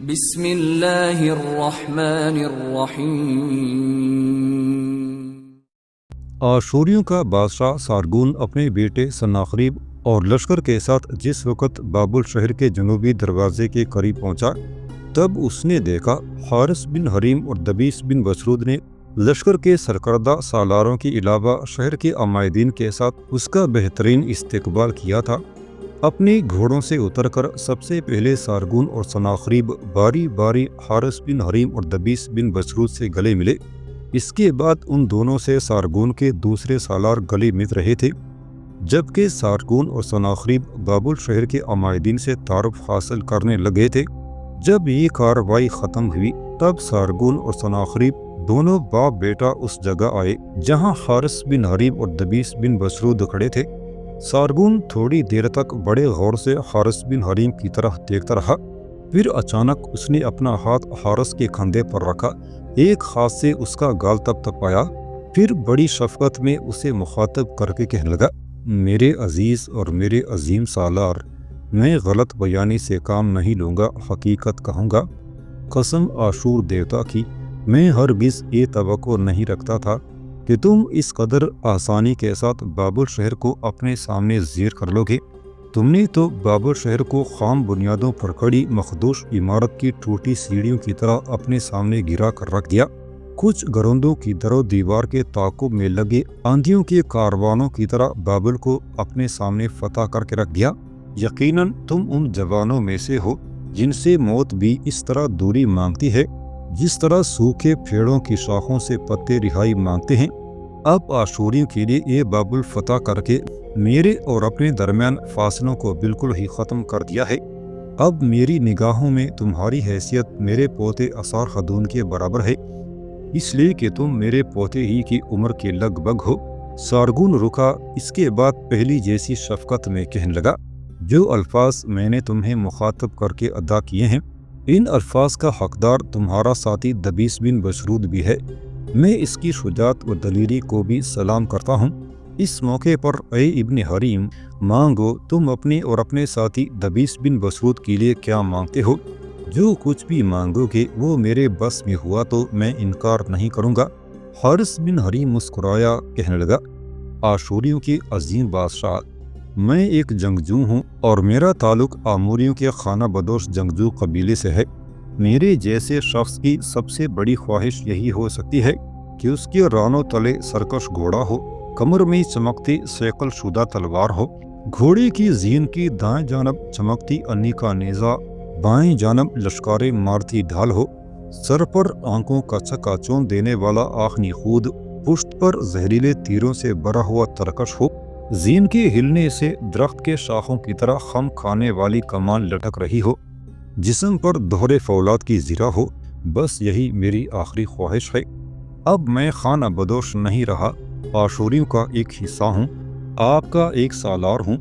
بسم اللہ الرحمن الرحیم۔ آشوریوں کا بادشاہ سارگون اپنے بیٹے سناخریب اور لشکر کے ساتھ جس وقت بابل شہر کے جنوبی دروازے کے قریب پہنچا، تب اس نے دیکھا حارث بن حریم اور دبیس بن بسرود نے لشکر کے سرکردہ سالاروں کے علاوہ شہر کے عمائدین کے ساتھ اس کا بہترین استقبال کیا تھا۔ اپنے گھوڑوں سے اتر کر سب سے پہلے سارگون اور سناخریب باری باری حارث بن حریم اور دبیس بن بسرود سے گلے ملے۔ اس کے بعد ان دونوں سے سارگون کے دوسرے سالار گلے مل رہے تھے، جبکہ سارگون اور سناخریب بابل شہر کے عمائدین سے تعارف حاصل کرنے لگے تھے۔ جب یہ کارروائی ختم ہوئی، تب سارگون اور سناخریب دونوں باپ بیٹا اس جگہ آئے جہاں حارث بن حریم اور دبیس بن بسرود کھڑے تھے۔ سارگون تھوڑی دیر تک بڑے غور سے حارث بن حریم کی طرف دیکھتا رہا، پھر اچانک اس نے اپنا ہاتھ حارث کے کندھے پر رکھا، ایک ہاتھ سے اس کا گال تپایا، پھر بڑی شفقت میں اسے مخاطب کر کے کہنے لگا، میرے عزیز اور میرے عظیم سالار، میں غلط بیانی سے کام نہیں لوں گا، حقیقت کہوں گا۔ قسم آشور دیوتا کی، میں ہرگز یہ توقع نہیں رکھتا تھا کہ تم اس قدر آسانی کے ساتھ بابل شہر کو اپنے سامنے زیر کر لو گے۔ تم نے تو بابل شہر کو خام بنیادوں پر کھڑی مخدوش عمارت کی ٹوٹی سیڑھیوں کی طرح اپنے سامنے گرا کر رکھ دیا، کچھ گروندوں کی در و دیوار کے تعاقب میں لگے آندھیوں کے کاروانوں کی طرح بابل کو اپنے سامنے فتح کر کے رکھ دیا۔ یقیناً تم ان جوانوں میں سے ہو جن سے موت بھی اس طرح دوری مانگتی ہے جس طرح سوکھے پیڑوں کی شاخوں سے پتے رہائی مانگتے ہیں۔ اب آشوریوں کے لیے یہ بابل فتح کر کے میرے اور اپنے درمیان فاصلوں کو بالکل ہی ختم کر دیا ہے۔ اب میری نگاہوں میں تمہاری حیثیت میرے پوتے اسار خدون کے برابر ہے، اس لیے کہ تم میرے پوتے ہی کی عمر کے لگ بھگ ہو۔ سارگون رکا، اس کے بعد پہلی جیسی شفقت میں کہنے لگا، جو الفاظ میں نے تمہیں مخاطب کر کے ادا کیے ہیں، ان الفاظ کا حقدار تمہارا ساتھی دبیس بن بسرود بھی ہے۔ میں اس کی شجاعت و دلیری کو بھی سلام کرتا ہوں۔ اس موقع پر اے ابن حریم، مانگو، تم اپنے اور اپنے ساتھی دبیس بن بسرود کے لیے کیا مانگتے ہو؟ جو کچھ بھی مانگو گے وہ میرے بس میں ہوا تو میں انکار نہیں کروں گا۔ حارث بن حریم مسکرایا، کہنے لگا، آشوریوں کے عظیم بادشاہ، میں ایک جنگجو ہوں اور میرا تعلق آموریوں کے خانہ بدوش جنگجو قبیلے سے ہے۔ میرے جیسے شخص کی سب سے بڑی خواہش یہی ہو سکتی ہے کہ اس کے رانوں تلے سرکش گھوڑا ہو، کمر میں چمکتی سیکل شدہ تلوار ہو، گھوڑے کی زین کی دائیں جانب چمکتی انی کا نیزہ، بائیں جانب لشکار مارتی ڈھال ہو، سر پر آنکھوں کا چکا چون دینے والا آخنی خود، پشت پر زہریلے تیروں سے بھرا ہوا ترکش ہو، زین کے ہلنے سے درخت کے شاخوں کی طرح خم کھانے والی کمان لٹک رہی ہو، جسم پر دوہرے فولاد کی زرہ ہو۔ بس یہی میری آخری خواہش ہے۔ اب میں خانہ بدوش نہیں رہا، آشوریوں کا ایک حصہ ہوں، آپ کا ایک سالار ہوں۔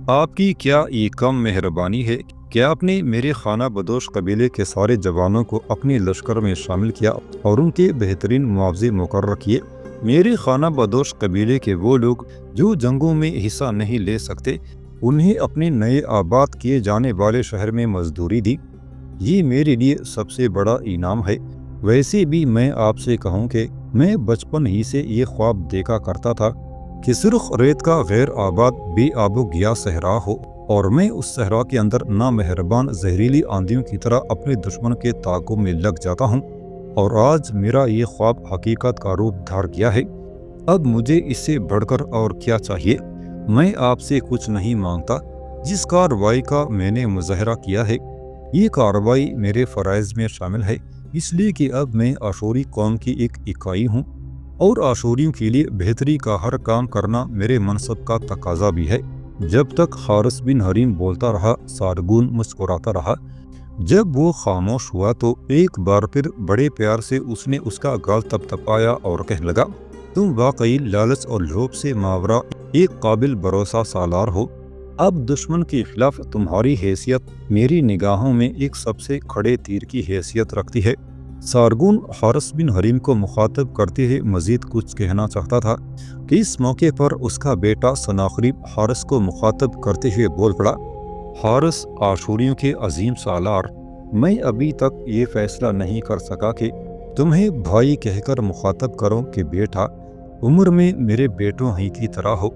آپ کی کیا یہ کم مہربانی ہے کہ آپ نے میرے خانہ بدوش قبیلے کے سارے جوانوں کو اپنے لشکر میں شامل کیا اور ان کے بہترین معاوضے مقرر کیے۔ میرے خانہ بدوش قبیلے کے وہ لوگ جو جنگوں میں حصہ نہیں لے سکتے، انہیں اپنے نئے آباد کیے جانے والے شہر میں مزدوری دی۔ یہ میرے لیے سب سے بڑا انعام ہے۔ ویسے بھی میں آپ سے کہوں کہ میں بچپن ہی سے یہ خواب دیکھا کرتا تھا کہ سرخ ریت کا غیر آباد بے آب و گیا صحرا ہو اور میں اس صحرا کے اندر نامہربان زہریلی آندھیوں کی طرح اپنے دشمن کے تعاقب میں لگ جاتا ہوں، اور آج میرا یہ خواب حقیقت کا روپ دھار گیا ہے۔ اب مجھے اس سے بڑھ کر اور کیا چاہیے؟ میں آپ سے کچھ نہیں مانگتا۔ جس کارروائی کا میں نے مظاہرہ کیا ہے، یہ کارروائی میرے فرائض میں شامل ہے، اس لیے کہ اب میں آشوری قوم کی ایک اکائی ہوں، اور آشوریوں کے لیے بہتری کا ہر کام کرنا میرے منصب کا تقاضا بھی ہے۔ جب تک حارث بن حریم بولتا رہا، سارگون مسکراتا رہا۔ جب وہ خاموش ہوا تو ایک بار پھر بڑے پیار سے اس نے اس کا گال تپایا اور کہنے لگا، تم واقعی لالچ اور لوبھ سے ماورا ایک قابل بھروسہ سالار ہو۔ اب دشمن کے خلاف تمہاری حیثیت میری نگاہوں میں ایک سب سے کھڑے تیر کی حیثیت رکھتی ہے۔ سارگون حارث بن حریم کو مخاطب کرتے ہوئے مزید کچھ کہنا چاہتا تھا کہ اس موقع پر اس کا بیٹا سناخریب حارث کو مخاطب کرتے ہوئے بول پڑا، حارث، آشوریوں کے عظیم سالار، میں ابھی تک یہ فیصلہ نہیں کر سکا کہ تمہیں بھائی کہہ کر مخاطب کروں کہ بیٹا عمر میں میرے بیٹوں ہی کی طرح ہو۔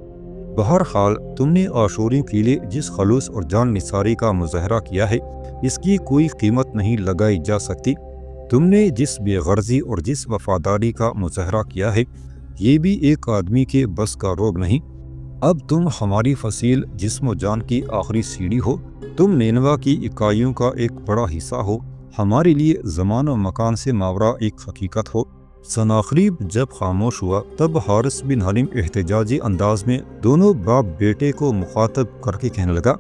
بہرحال تم نے آشوریوں کے لیے جس خلوص اور جان نثاری کا مظاہرہ کیا ہے اس کی کوئی قیمت نہیں لگائی جا سکتی۔ تم نے جس بے غرضی اور جس وفاداری کا مظاہرہ کیا ہے یہ بھی ایک آدمی کے بس کا روگ نہیں۔ اب تم ہماری فصیل جسم و جان کی آخری سیڑھی ہو، تم نینوا کی اکائیوں کا ایک بڑا حصہ ہو، ہمارے لیے زمان و مکان سے ماورا ایک حقیقت ہو۔ سناخریب جب خاموش ہوا تب حارث بن حلیم احتجاجی انداز میں دونوں باپ بیٹے کو مخاطب کر کے کہنے لگا،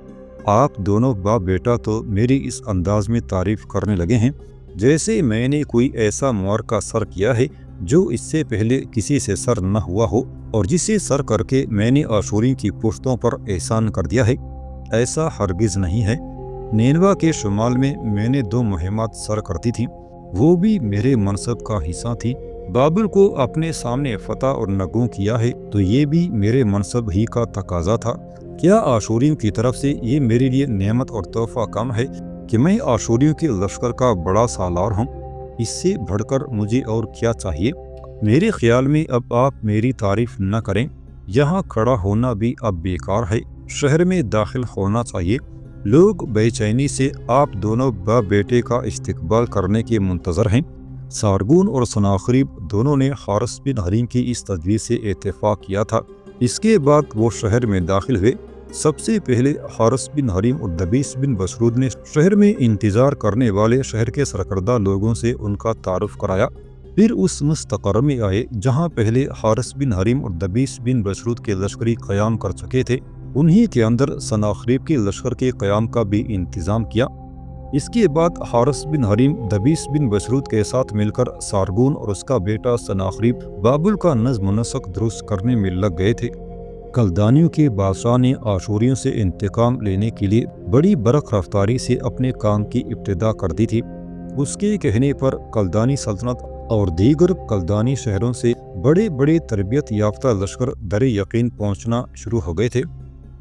آپ دونوں باپ بیٹا تو میری اس انداز میں تعریف کرنے لگے ہیں جیسے میں نے کوئی ایسا معرکہ سر کیا ہے جو اس سے پہلے کسی سے سر نہ ہوا ہو اور جسے سر کر کے میں نے آشوری کی پشتوں پر احسان کر دیا ہے۔ ایسا ہرگز نہیں ہے۔ نینوا کے شمال میں نے 2 مہمات سر کرتی تھیں، وہ بھی میرے منصب کا حصہ تھی۔ بابل کو اپنے سامنے فتح اور نگوں کیا ہے تو یہ بھی میرے منصب ہی کا تقاضا تھا۔ کیا آشوریوں کی طرف سے یہ میرے لیے نعمت اور تحفہ کم ہے کہ میں آشوریوں کے لشکر کا بڑا سالار ہوں؟ اس سے بڑھ کر مجھے اور کیا چاہیے؟ میرے خیال میں اب آپ میری تعریف نہ کریں، یہاں کھڑا ہونا بھی اب بیکار ہے، شہر میں داخل ہونا چاہیے۔ لوگ بے چینی سے آپ دونوں باپ بیٹے کا استقبال کرنے کے منتظر ہیں۔ سارگون اور سناخریب دونوں نے حارث بن حلیم کی اس تجویز سے اتفاق کیا تھا۔ اس کے بعد وہ شہر میں داخل ہوئے۔ سب سے پہلے حارث بن حلیم اور دبیس بن بسرود نے شہر میں انتظار کرنے والے شہر کے سرکردہ لوگوں سے ان کا تعارف کرایا۔ پھر اس مستقر میں آئے جہاں پہلے حارث بن حلیم اور دبیس بن بسرود کے لشکری قیام کر چکے تھے، انہی کے اندر سناخریب کے لشکر کے قیام کا بھی انتظام کیا۔ اس کے بعد حارث بن حلیم دبیس بن بسرود کے ساتھ مل کر سارگون اور اس کا بیٹا سناخریب بابل کا نظم و نسق درست کرنے میں لگ گئے تھے۔ کلدانیوں کے بادشاہ نے آشوریوں سے انتقام لینے کے لیے بڑی برق رفتاری سے اپنے کام کی ابتدا کر دی تھی۔ اس کے کہنے پر کلدانی سلطنت اور دیگر کلدانی شہروں سے بڑے بڑے تربیت یافتہ لشکر در یقین پہنچنا شروع ہو گئے تھے۔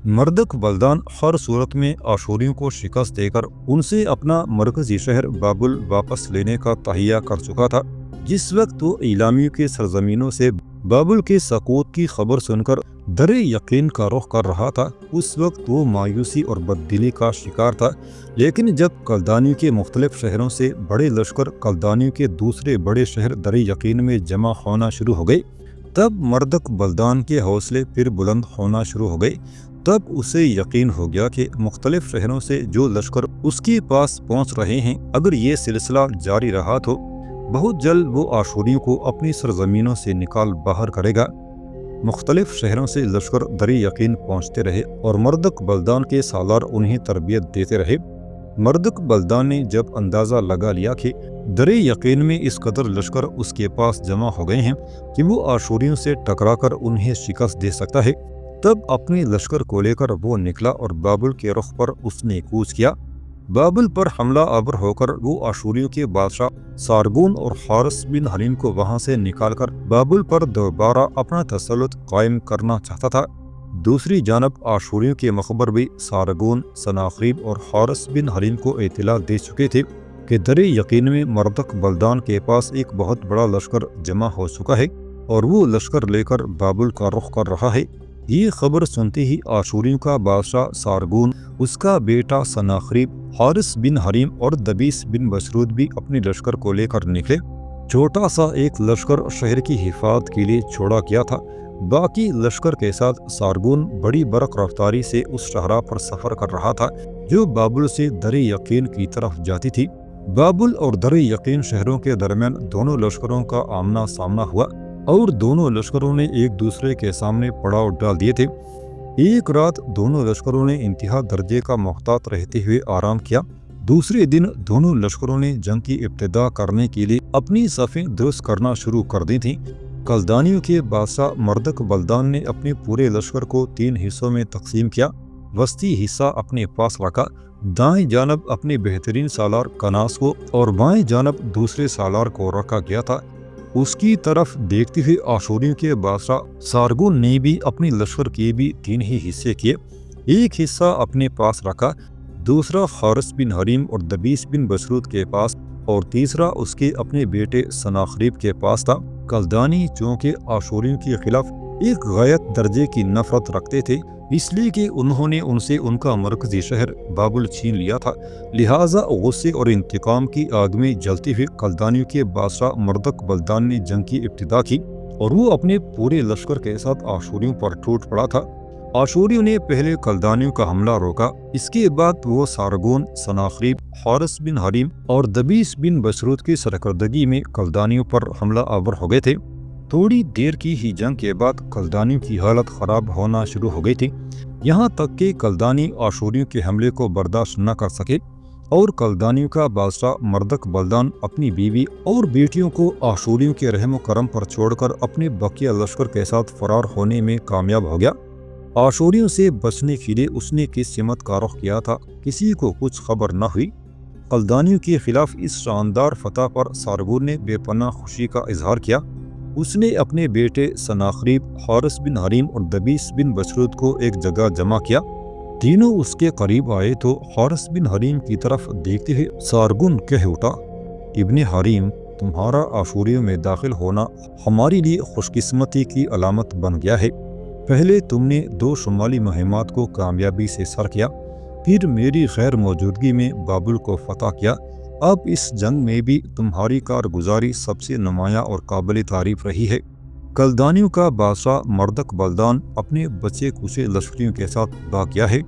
مردک بلدان ہر صورت میں آشوریوں کو شکست دے کر ان سے اپنا مرکزی شہر بابل واپس لینے کا تہیہ کر چکا تھا۔ جس وقت وہ ایلامیوں کے سرزمینوں سے بابل کے سقوط کی خبر سن کر در یقین کا رخ کر رہا تھا، اس وقت وہ مایوسی اور بددلی کا شکار تھا۔ لیکن جب کلدانیوں کے مختلف شہروں سے بڑے لشکر کلدانیوں کے دوسرے بڑے شہر در یقین میں جمع ہونا شروع ہو گئے، تب مردک بلدان کے حوصلے پھر بلند ہونا شروع ہو گئے۔ تب اسے یقین ہو گیا کہ مختلف شہروں سے جو لشکر اس کے پاس پہنچ رہے ہیں، اگر یہ سلسلہ جاری رہا تو بہت جلد وہ آشوریوں کو اپنی سرزمینوں سے نکال باہر کرے گا۔ مختلف شہروں سے لشکر در یقین پہنچتے رہے اور مردک بلدان کے سالار انہیں تربیت دیتے رہے۔ مردک بلدان نے جب اندازہ لگا لیا کہ در یقین میں اس قدر لشکر اس کے پاس جمع ہو گئے ہیں کہ وہ آشوریوں سے ٹکرا کر انہیں شکست دے سکتا ہے، تب اپنے لشکر کو لے کر وہ نکلا اور بابل کے رخ پر اس نے کوچ کیا۔ بابل پر حملہ آور ہو کر وہ آشوریوں کے بادشاہ سارگون اور حارث بن حلیم کو وہاں سے نکال کر بابل پر دوبارہ اپنا تسلط قائم کرنا چاہتا تھا۔ دوسری جانب آشوریوں کے مخبر بھی سارگون، سناخریب اور حارث بن حلیم کو اطلاع دے چکے تھے کہ در یقین میں مردک بلدان کے پاس ایک بہت بڑا لشکر جمع ہو چکا ہے اور وہ لشکر لے کر بابل کا رخ کر رہا ہے۔ یہ خبر سنتے ہی آشوریوں کا بادشاہ سارگون، اس کا بیٹا سناخریب، حارث بن حلیم اور دبیس بن بسرود بھی اپنے لشکر کو لے کر نکلے۔ چھوٹا سا ایک لشکر شہر کی حفاظت کے لیے چھوڑا گیا تھا، باقی لشکر کے ساتھ سارگون بڑی برق رفتاری سے اس شاہراہ پر سفر کر رہا تھا جو بابل سے در یقین کی طرف جاتی تھی۔ بابل اور در یقین شہروں کے درمیان دونوں لشکروں کا آمنا سامنا ہوا اور دونوں لشکروں نے ایک دوسرے کے سامنے پڑاؤ ڈال دیے تھے۔ ایک رات دونوں لشکروں نے انتہا درجے کا محتاط رہتے ہوئے آرام کیا۔ دوسرے دن دونوں لشکروں نے جنگ کی ابتدا کرنے کے لیے اپنی صفیں درست کرنا شروع کر دی تھیں۔ کلدانیوں کے بادشاہ مردک بلدان نے اپنے پورے لشکر کو 3 حصوں میں تقسیم کیا۔ وسطی حصہ اپنے پاس رکھا، دائیں جانب اپنے بہترین سالار کناس کو اور بائیں جانب دوسرے سالار کو رکھا گیا تھا۔ اس کی طرف دیکھتے ہوئے آشوریوں کے بادشاہ سارگون نے بھی اپنے لشکر کے بھی 3 ہی حصے کیے۔ ایک حصہ اپنے پاس رکھا، دوسرا حارث بن حریم اور دبیس بن بسرود کے پاس، اور تیسرا اس کے اپنے بیٹے سناخریب کے پاس تھا۔ کلدانی چونکہ آشوریوں کے خلاف ایک غایت درجے کی نفرت رکھتے تھے، اس لیے کہ انہوں نے ان سے ان کا مرکزی شہر بابل چھین لیا تھا، لہٰذا غصے اور انتقام کی آگ میں جلتے ہوئے کلدانیوں کے بادشاہ مردک بلدان نے جنگ کی ابتدا کی، اور وہ اپنے پورے لشکر کے ساتھ آشوریوں پر ٹوٹ پڑا تھا۔ آشوریوں نے پہلے کلدانیوں کا حملہ روکا، اس کے بعد وہ سارگون، سناخریب، حارث بن حریم اور دبیس بن بسرود کی سرکردگی میں کلدانیوں پر حملہ آور ہو گئے تھے۔ تھوڑی دیر کی ہی جنگ کے بعد کلدانیوں کی حالت خراب ہونا شروع ہو گئی تھی، یہاں تک کہ کلدانی آشوریوں کے حملے کو برداشت نہ کر سکے، اور کلدانیوں کا بادشاہ مردک بلدان اپنی بیوی اور بیٹیوں کو آشوریوں کے رحم و کرم پر چھوڑ کر اپنے بقیہ لشکر کے ساتھ فرار ہونے میں کامیاب ہو گیا۔ آشوریوں سے بچنے کے لیے اس نے کس سمت کا رخ کیا تھا، کسی کو کچھ خبر نہ ہوئی۔ کلدانیوں کے خلاف اس شاندار فتح پر سارگون نے بے پناہ خوشی کا اظہار کیا۔ اس نے اپنے بیٹے سناخریب، حارث بن حریم اور دبیس بن بسرود کو ایک جگہ جمع کیا۔ تینوں اس کے قریب آئے تو حارث بن حریم کی طرف دیکھتے ہوئے سارگون کہہ اٹھا، ابن حریم، تمہارا آشوریوں میں داخل ہونا ہمارے لیے خوش قسمتی کی علامت بن گیا ہے۔ پہلے تم نے 2 شمالی مہمات کو کامیابی سے سر کیا، پھر میری غیر موجودگی میں بابل کو فتح کیا۔ اب اس جنگ میں بھی تمہاری کارگزاری سب سے نمایاں اور قابل تعریف رہی ہے۔ کلدانیوں کا بادشاہ مردک بلدان اپنے بچے کچے لشکریوں کے ساتھ بھاگ گیا ہے،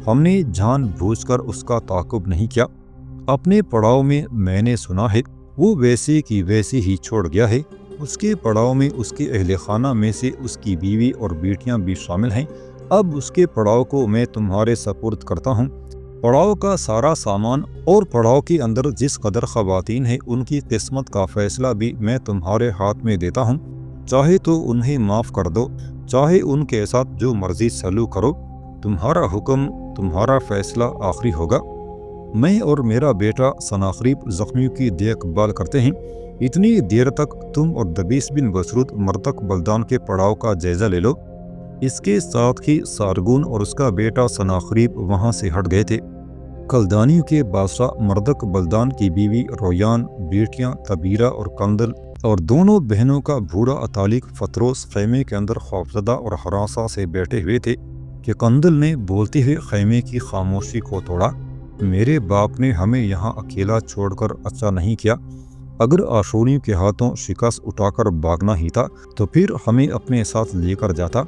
ہم نے جان بوجھ کر اس کا تعاقب نہیں کیا۔ اپنے پڑاؤ میں میں نے سنا ہے وہ ویسے کی ویسے ہی چھوڑ گیا ہے، اس کے پڑاؤ میں اس کے اہل خانہ میں سے اس کی بیوی اور بیٹیاں بھی شامل ہیں۔ اب اس کے پڑاؤ کو میں تمہارے سپرد کرتا ہوں۔ پڑاؤ کا سارا سامان اور پڑاؤ کے اندر جس قدر خواتین ہیں ان کی قسمت کا فیصلہ بھی میں تمہارے ہاتھ میں دیتا ہوں، چاہے تو انہیں معاف کر دو، چاہے ان کے ساتھ جو مرضی سلوک کرو، تمہارا حکم، تمہارا فیصلہ آخری ہوگا۔ میں اور میرا بیٹا سناخریب زخمیوں کی دیکھ بھال کرتے ہیں، اتنی دیر تک تم اور دبیس بن بسرود مردک بلدان کے پڑاؤ کا جائزہ لے لو۔ اس کے ساتھ ہی سارگون اور اس کا بیٹا سناخریب وہاں سے ہٹ گئے تھے۔ کلدانیوں کے بادشاہ مردک بلدان کی بیوی رویان، بیٹیاں تبیرہ اور کندل اور دونوں بہنوں کا بوڑھا اتالق فتروس خیمے کے اندر خوفزدہ اور ہراساں سے بیٹھے ہوئے تھے کہ کندل نے بولتے ہوئے خیمے کی خاموشی کو توڑا، میرے باپ نے ہمیں یہاں اکیلا چھوڑ کر اچھا نہیں کیا، اگر آشوریوں کے ہاتھوں شکست اٹھا کر بھاگنا ہی تھا تو پھر ہمیں اپنے ساتھ لے کر جاتا۔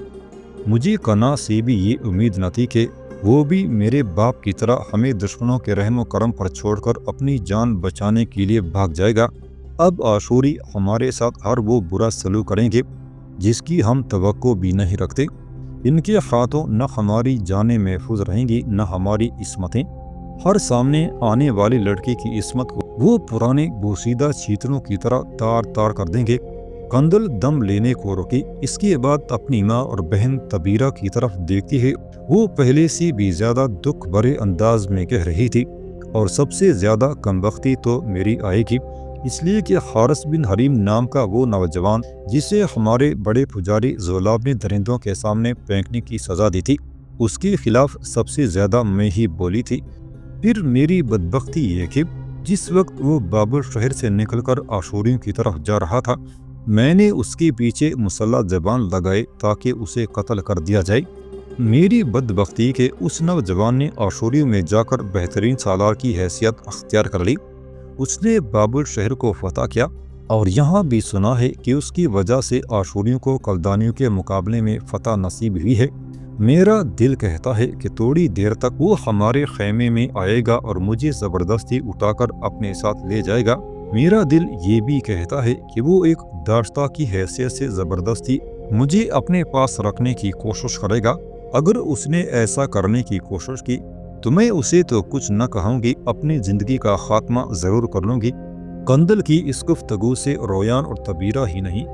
مجھے کنا سے بھی یہ امید نہ تھی کہ وہ بھی میرے باپ کی طرح ہمیں دشمنوں کے رحم و کرم پر چھوڑ کر اپنی جان بچانے کے لیے بھاگ جائے گا۔ اب آشوری ہمارے ساتھ ہر وہ برا سلوک کریں گے جس کی ہم توقع بھی نہیں رکھتے، ان کے ہاتھوں نہ ہماری جانیں محفوظ رہیں گی نہ ہماری عصمتیں، ہر سامنے آنے والی لڑکی کی عصمت کو وہ پرانے بوسیدہ چیتنوں کی طرح تار تار کر دیں گے۔ کندل دم لینے کو روکی، اس کے بعد اپنی ماں اور بہن تبیرہ کی طرف دیکھتی ہے، وہ پہلے سے بھی زیادہ دکھ بھرے انداز میں کہہ رہی تھی، اور سب سے زیادہ کمبختی تو میری آئے گی، اس لیے کہ حارث بن حریم نام کا وہ نوجوان جسے ہمارے بڑے پجاری زولاب نے درندوں کے سامنے پھینکنے کی سزا دی تھی، اس کے خلاف سب سے زیادہ میں ہی بولی تھی۔ پھر میری بدبختی یہ کہ جس وقت وہ بابل شہر سے نکل کر آشوریوں کی طرف جا رہا تھا، میں نے اس کے پیچھے مسلح زبان لگائے تاکہ اسے قتل کر دیا جائے۔ میری بدبختی کہ اس نوجوان نے آشوریوں میں جا کر بہترین سالار کی حیثیت اختیار کر لی، اس نے بابل شہر کو فتح کیا، اور یہاں بھی سنا ہے کہ اس کی وجہ سے آشوریوں کو کلدانیوں کے مقابلے میں فتح نصیب ہوئی ہے۔ میرا دل کہتا ہے کہ تھوڑی دیر تک وہ ہمارے خیمے میں آئے گا اور مجھے زبردستی اٹھا کر اپنے ساتھ لے جائے گا۔ میرا دل یہ بھی کہتا ہے کہ وہ ایک داشتہ کی حیثیت سے زبردستی مجھے اپنے پاس رکھنے کی کوشش کرے گا۔ اگر اس نے ایسا کرنے کی کوشش کی تو میں اسے تو کچھ نہ کہوں گی، اپنی زندگی کا خاتمہ ضرور کر لوں گی۔ کندل کی اس گفتگو سے رویان اور تبیرہ ہی نہیں،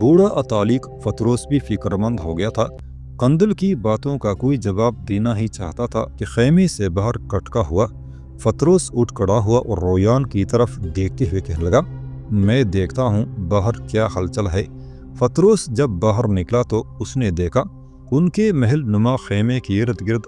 بوڑھا اتالق فتروس بھی فکر مند ہو گیا تھا۔ کندل کی باتوں کا کوئی جواب دینا ہی چاہتا تھا کہ خیمے سے باہر کٹکا ہوا فتروس اٹھ کھڑا ہوا اور رویان کی طرف دیکھتے ہوئے کہنے لگا، میں دیکھتا ہوں باہر کیا ہلچل ہے۔ فتروس جب باہر نکلا تو اس نے دیکھا ان کے محل نما خیمے کے ارد گرد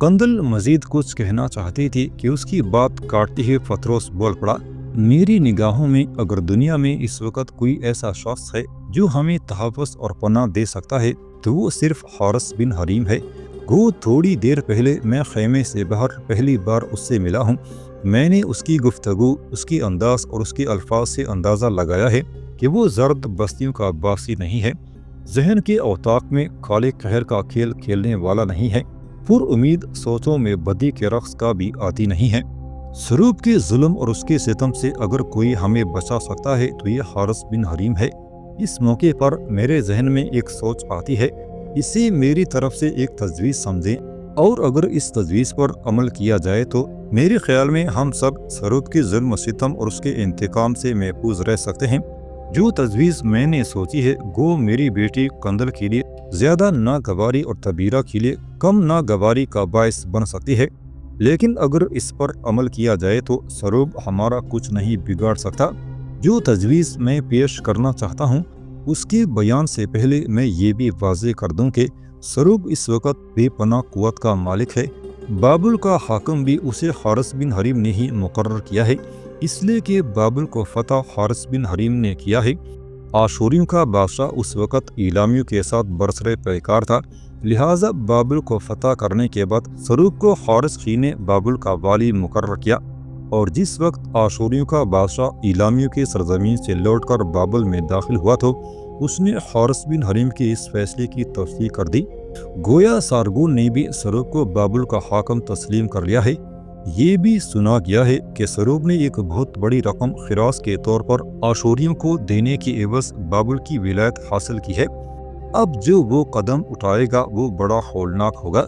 کندل مزید کچھ کہنا چاہتی تھی کہ اس کی بات کاٹتے ہوئے پھتروس بول پڑا، میری نگاہوں میں اگر دنیا میں اس وقت کوئی ایسا شخص ہے جو ہمیں تحفظ اور پناہ دے سکتا ہے تو وہ صرف حارث بن حریم ہے۔ وہ تھوڑی دیر پہلے میں خیمے سے باہر پہلی بار اس سے ملا ہوں۔ میں نے اس کی گفتگو، اس کی انداز اور اس کے الفاظ سے اندازہ لگایا ہے کہ وہ زرد بستیوں کا باسی نہیں ہے، ذہن کے اوطاق میں کالے قہر کا کھیل کھیلنے والا نہیں ہے، پر امید سوچوں میں بدی کے رقص کا بھی عادی نہیں ہے۔ سروب کے ظلم اور اس کے ستم سے اگر کوئی ہمیں بچا سکتا ہے تو یہ حارث بن حریم ہے۔ اس موقع پر میرے ذہن میں ایک سوچ آتی ہے، اسے میری طرف سے ایک تجویز سمجھیں، اور اگر اس تجویز پر عمل کیا جائے تو میرے خیال میں ہم سب سروب کے ظلم و ستم اور اس کے انتقام سے محفوظ رہ سکتے ہیں۔ جو تجویز میں نے سوچی ہے وہ میری بیٹی کندل کے لیے زیادہ ناگواری اور تبیرہ کے لیے کم ناگواری کا باعث بن سکتی ہے، لیکن اگر اس پر عمل کیا جائے تو سروب ہمارا کچھ نہیں بگاڑ سکتا۔ جو تجویز میں پیش کرنا چاہتا ہوں اس کے بیان سے پہلے میں یہ بھی واضح کر دوں کہ سروب اس وقت بے پناہ قوت کا مالک ہے۔ بابل کا حاکم بھی اسے حارث بن حریم نے ہی مقرر کیا ہے، اس لیے کہ بابل کو فتح حارث بن حریم نے کیا ہے۔ آشوریوں کا بادشاہ اس وقت ایلامیوں کے ساتھ برسر پیکار تھا، لہٰذا بابل کو فتح کرنے کے بعد سروب کو حارث خی نے بابل کا والی مقرر کیا، اور جس وقت آشوریوں کا بادشاہ ایلامیوں کے سرزمین سے لوٹ کر بابل میں داخل ہوا تو اس نے حارث بن حریم کے اس فیصلے کی تصدیق کر دی۔ گویا سارگون نے بھی سروب کو بابل کا حاکم تسلیم کر لیا ہے۔ یہ بھی سنا گیا ہے کہ سروب نے ایک بہت بڑی رقم خراج کے طور پر آشوریوں کو دینے کی عوض بابل کی ولایت حاصل کی ہے۔ اب جو وہ قدم اٹھائے گا وہ بڑا ہولناک ہوگا۔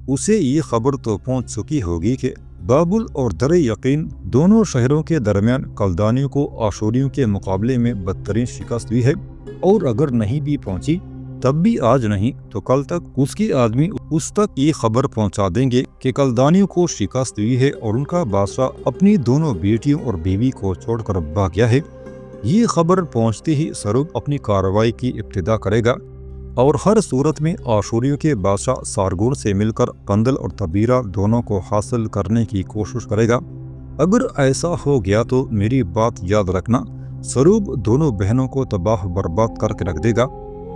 اسے یہ خبر تو پہنچ چکی ہوگی کہ بابل اور در یقین دونوں شہروں کے درمیان کلدانیوں کو آشوریوں کے مقابلے میں بدترین شکست ہوئی ہے، اور اگر نہیں بھی پہنچی تب بھی آج نہیں تو کل تک اس کے آدمی اس تک یہ خبر پہنچا دیں گے کہ کلدانیوں کو شکست ہوئی ہے اور ان کا بادشاہ اپنی دونوں بیٹیوں اور بیوی کو چھوڑ کر بھاگ گیا ہے۔ یہ خبر پہنچتے ہی سروب اپنی کارروائی کی ابتدا کرے گا، اور ہر صورت میں آشوریوں کے بادشاہ سارگون سے مل کر کندل اور تبیرہ دونوں کو حاصل کرنے کی کوشش کرے گا۔ اگر ایسا ہو گیا تو میری بات یاد رکھنا، سروب دونوں بہنوں کو تباہ برباد کر کے رکھ دے گا،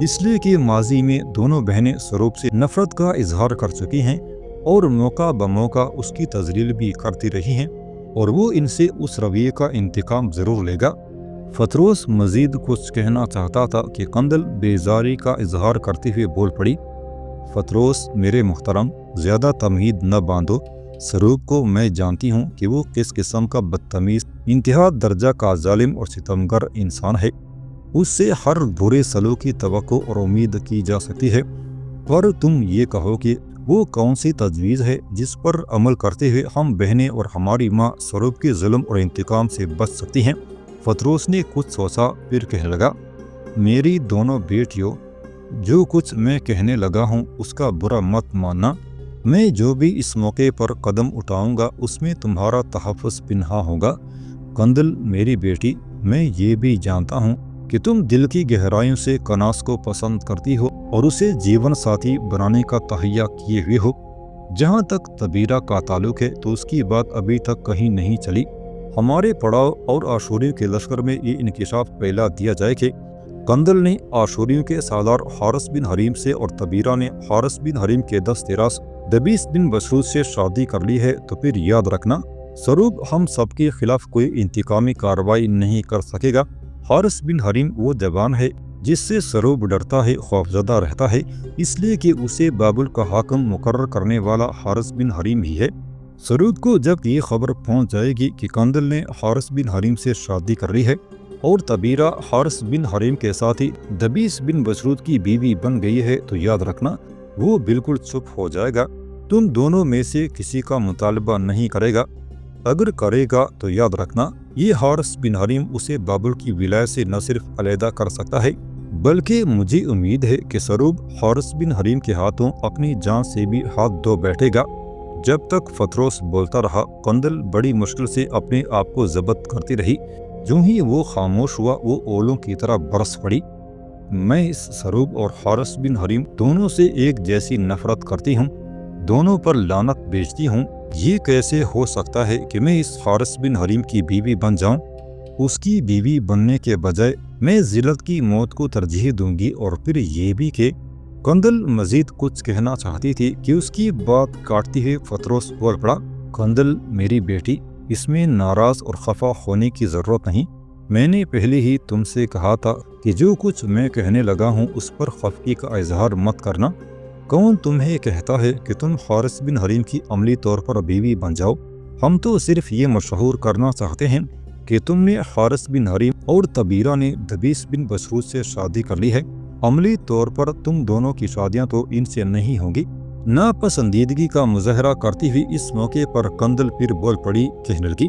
اس لیے کہ ماضی میں دونوں بہنیں سروب سے نفرت کا اظہار کر چکی ہیں اور موقع بموقع اس کی تذلیل بھی کرتی رہی ہیں، اور وہ ان سے اس رویے کا انتقام ضرور لے گا۔ پھتروس مزید کچھ کہنا چاہتا تھا کہ کندل بیزاری کا اظہار کرتے ہوئے بول پڑی، پھتروس میرے محترم، زیادہ تمہید نہ باندھو، سروب کو میں جانتی ہوں کہ وہ کس قسم کا بدتمیز، انتہا درجہ کا ظالم اور ستمگر انسان ہے۔ اس سے ہر برے سلوک کی توقع اور امید کی جا سکتی ہے، پر تم یہ کہو کہ وہ کون سی تجویز ہے جس پر عمل کرتے ہوئے ہم بہنیں اور ہماری ماں سروب کے ظلم اور انتقام سے بچ سکتی ہیں؟ پھتروس نے کچھ سوچا پھر کہنے لگا، میری دونوں بیٹیوں، جو کچھ میں کہنے لگا ہوں اس کا برا مت ماننا۔ میں جو بھی اس موقع پر قدم اٹھاؤں گا اس میں تمہارا تحفظ پنہا ہوگا۔ کندل میری بیٹی، میں یہ بھی جانتا ہوں کہ تم دل کی گہرائیوں سے کناز کو پسند کرتی ہو اور اسے جیون ساتھی بنانے کا تہیہ کیے ہوئے ہو۔ جہاں تک تبیرہ کا تعلق ہے تو اس کی بات ابھی تک کہیں نہیں چلی۔ ہمارے پڑاؤ اور آشوریوں کے لشکر میں یہ انکشاف پھیلا دیا جائے کہ کندل نے آشوریوں کے سالار حارث بن حریم سے اور تبیرہ نے حارث بن حریم کے دستیراز دبیس بن بسروت سے شادی کر لی ہے، تو پھر یاد رکھنا سروب ہم سب کے خلاف کوئی انتقامی کارروائی نہیں کر سکے گا۔ حارث بن حریم وہ جوان ہے جس سے سروب ڈرتا ہے، خوفزدہ رہتا ہے، اس لیے کہ اسے بابل کا حاکم مقرر کرنے والا حارث بن حریم ہی ہے۔ سروب کو جب یہ خبر پہنچ جائے گی کہ کندل نے حارث بن حریم سے شادی کر لی ہے اور تبیرہ حارث بن حریم کے ساتھ ہی دبیس بن بسروت کی بیوی بن گئی ہے، تو یاد رکھنا وہ بالکل چپ ہو جائے گا۔ تم دونوں میں سے کسی کا مطالبہ نہیں کرے گا، اگر کرے گا تو یاد رکھنا یہ حارث بن حریم اسے بابل کی ولایت سے نہ صرف علیحدہ کر سکتا ہے بلکہ مجھے امید ہے کہ سروب حارث بن حریم کے ہاتھوں اپنی جان سے بھی ہاتھ دھو بیٹھے گا۔ جب تک پھتروس بولتا رہا کندل بڑی مشکل سے اپنے آپ کو ضبط کرتی رہی۔ جو ہی وہ خاموش ہوا وہ اولوں کی طرح برس پڑی۔ میں اس سروب اور حارث بن حریم دونوں سے ایک جیسی نفرت کرتی ہوں۔ دونوں پر لعنت بھیجتی ہوں۔ یہ کیسے ہو سکتا ہے کہ میں اس حارث بن حریم کی بیوی بن جاؤں؟ اس کی بیوی بننے کے بجائے میں ذلت کی موت کو ترجیح دوں گی۔ اور پھر یہ بھی کہ قندل مزید کچھ کہنا چاہتی تھی کہ اس کی بات کاٹتے ہوئے پطرس بول پڑا، قندل میری بیٹی، اس میں ناراض اور خفا ہونے کی ضرورت نہیں۔ میں نے پہلے ہی تم سے کہا تھا کہ جو کچھ میں کہنے لگا ہوں اس پر خفگی کا اظہار مت کرنا۔ کون تمہیں کہتا ہے کہ تم حارث بن حریم کی عملی طور پر بیوی بن جاؤ؟ ہم تو صرف یہ مشہور کرنا چاہتے ہیں کہ تم نے حارث بن حریم اور طبیرہ نے دبیس بن بسروت سے شادی کر لی ہے۔ عملی طور پر تم دونوں کی شادیاں تو ان سے نہیں ہوں گی۔ ناپسندیدگی کا مظاہرہ کرتی ہوئی اس موقع پر قندل پھر بول پڑی، کہنے لگی،